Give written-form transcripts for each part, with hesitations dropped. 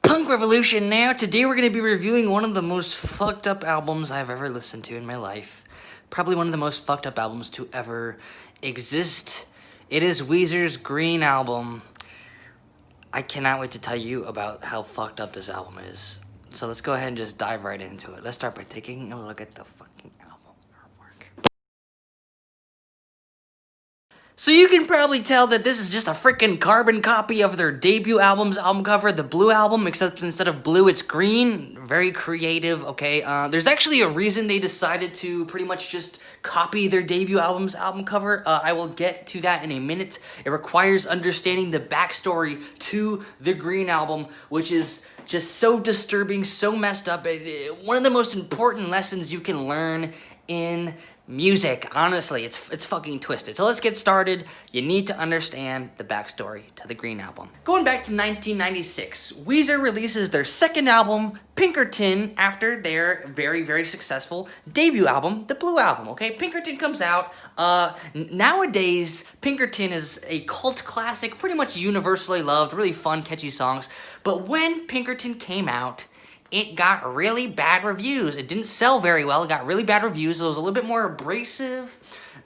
Punk Revolution now. Today we're going to be reviewing one of the most fucked up albums I've ever listened to in my life. Probably one of the most fucked up albums to ever exist. It is Weezer's Green album. I cannot wait to tell you about how fucked up this album is. So let's go ahead and just dive right into it. Let's start by taking a look at the fucking album artwork. So you can probably tell that this is just a freaking carbon copy of their debut album's album cover, the Blue album, except instead of blue, it's green. Very creative, okay? There's actually a reason they decided to pretty much just copy their debut album's album cover. I will get to that in a minute. It requires understanding the backstory to the Green album, which is just so disturbing, so messed up. One of the most important lessons you can learn in music, honestly, it's fucking twisted. So let's get started. You need to understand the backstory to the Green album. Going back to 1996, Weezer releases their second album, Pinkerton, after their very, very successful debut album, the Blue album, okay? Pinkerton comes out. Nowadays, Pinkerton is a cult classic, pretty much universally loved, really fun, catchy songs. But when Pinkerton came out, it got really bad reviews. It didn't sell very well. It got really bad reviews. It was a little bit more abrasive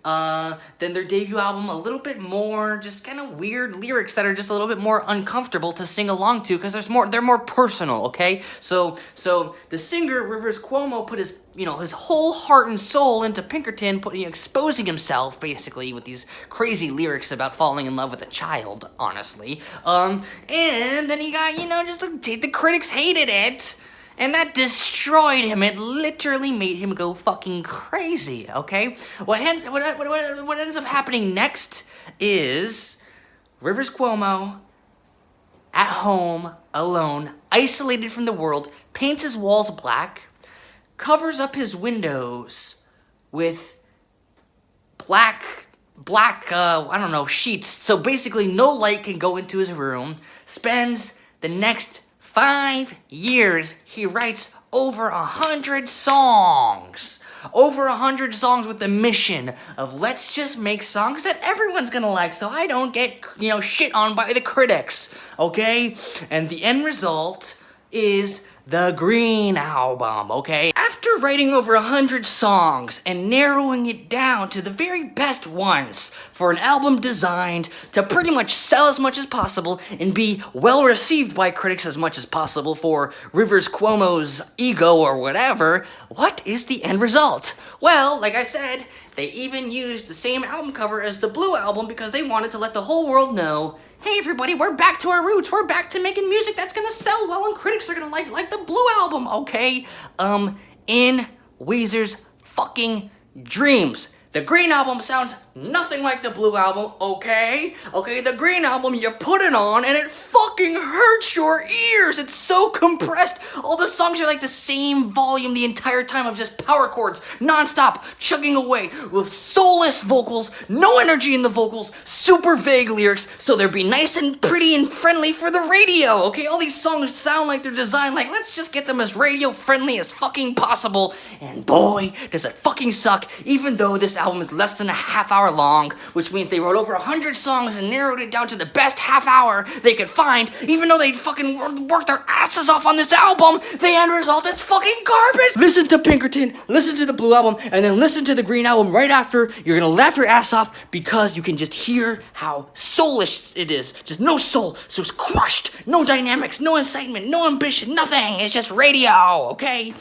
than their debut album. A little bit more just kind of weird lyrics that are just a little bit more uncomfortable to sing along to because they're more personal, okay? So the singer, Rivers Cuomo, put his whole heart and soul into Pinkerton, exposing himself, basically, with these crazy lyrics about falling in love with a child, honestly. And then he got, just the critics hated it. And that destroyed him. It literally made him go fucking crazy, okay? What ends up happening next is Rivers Cuomo, at home, alone, isolated from the world, paints his walls black, covers up his windows with black, sheets. So basically no light can go into his room, spends the next 5 years, he writes over 100 songs. Over 100 songs with the mission of let's just make songs that everyone's gonna like so I don't get, shit on by the critics, okay? And the end result is the Green album, okay? After writing over 100 songs and narrowing it down to the very best ones for an album designed to pretty much sell as much as possible and be well received by critics as much as possible for Rivers Cuomo's ego or whatever, what is the end result? Well, like I said, they even used the same album cover as the Blue album because they wanted to let the whole world know, hey everybody, we're back to our roots. We're back to making music that's gonna sell well and critics are gonna like the Blue album, okay? In Weezer's fucking dreams. The Green album sounds nothing like the Blue album, okay? Okay, the Green album, you put it on and it fucking hurts your ears. It's so compressed. All the songs are like the same volume the entire time of just power chords, nonstop, chugging away with soulless vocals, no energy in the vocals, super vague lyrics, so they'll be nice and pretty and friendly for the radio, okay? All these songs sound like they're designed like, let's just get them as radio friendly as fucking possible. And boy, does it fucking suck, even though this album is less than a half hour long, which means they wrote over 100 songs and narrowed it down to the best half hour they could find. Even though they fucking worked their asses off on this album, the end result is fucking garbage. Listen to Pinkerton, listen to the Blue album, and then listen to the Green album right after. You're gonna laugh your ass off because you can just hear how soulless it is. Just no soul, so it's crushed. No dynamics, no excitement, no ambition, nothing. It's just radio, okay?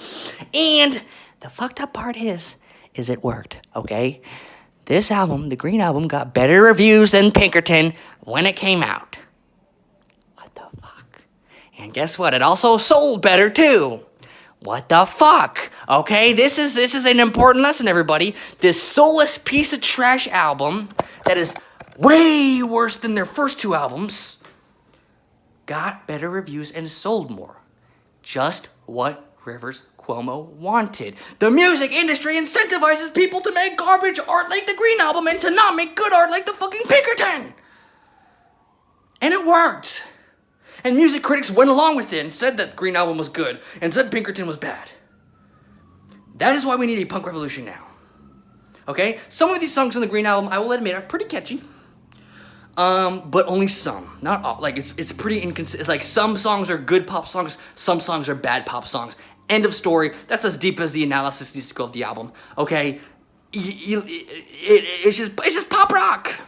And the fucked up part is it worked, okay? This album, the Green album, got better reviews than Pinkerton when it came out. What the fuck? And guess what? It also sold better too. What the fuck? Okay, this is an important lesson, everybody. This soulless piece of trash album that is way worse than their first two albums got better reviews and sold more. Just what Rivers Cuomo wanted. The music industry incentivizes people to make garbage art like the Green album and to not make good art like the fucking Pinkerton. And it worked. And music critics went along with it and said that Green album was good and said Pinkerton was bad. That is why we need a punk revolution now. Okay? Some of these songs on the Green album, I will admit, are pretty catchy. but only some, not all. Like it's pretty inconsistent. Like some songs are good pop songs, some songs are bad pop songs. End of story. That's as deep as the analysis needs to go of the album. Okay, it's just pop rock,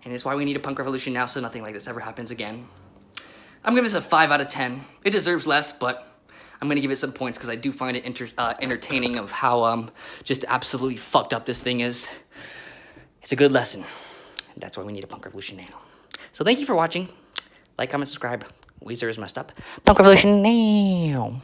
and it's why we need a punk revolution now, so nothing like this ever happens again. I'm giving this a 5 out of 10. It deserves less, but I'm gonna give it some points because I do find it entertaining of how just absolutely fucked up this thing is. It's a good lesson. That's why we need a punk revolution now. So thank you for watching. Like, comment, subscribe. Weezer is messed up. Punk revolution now.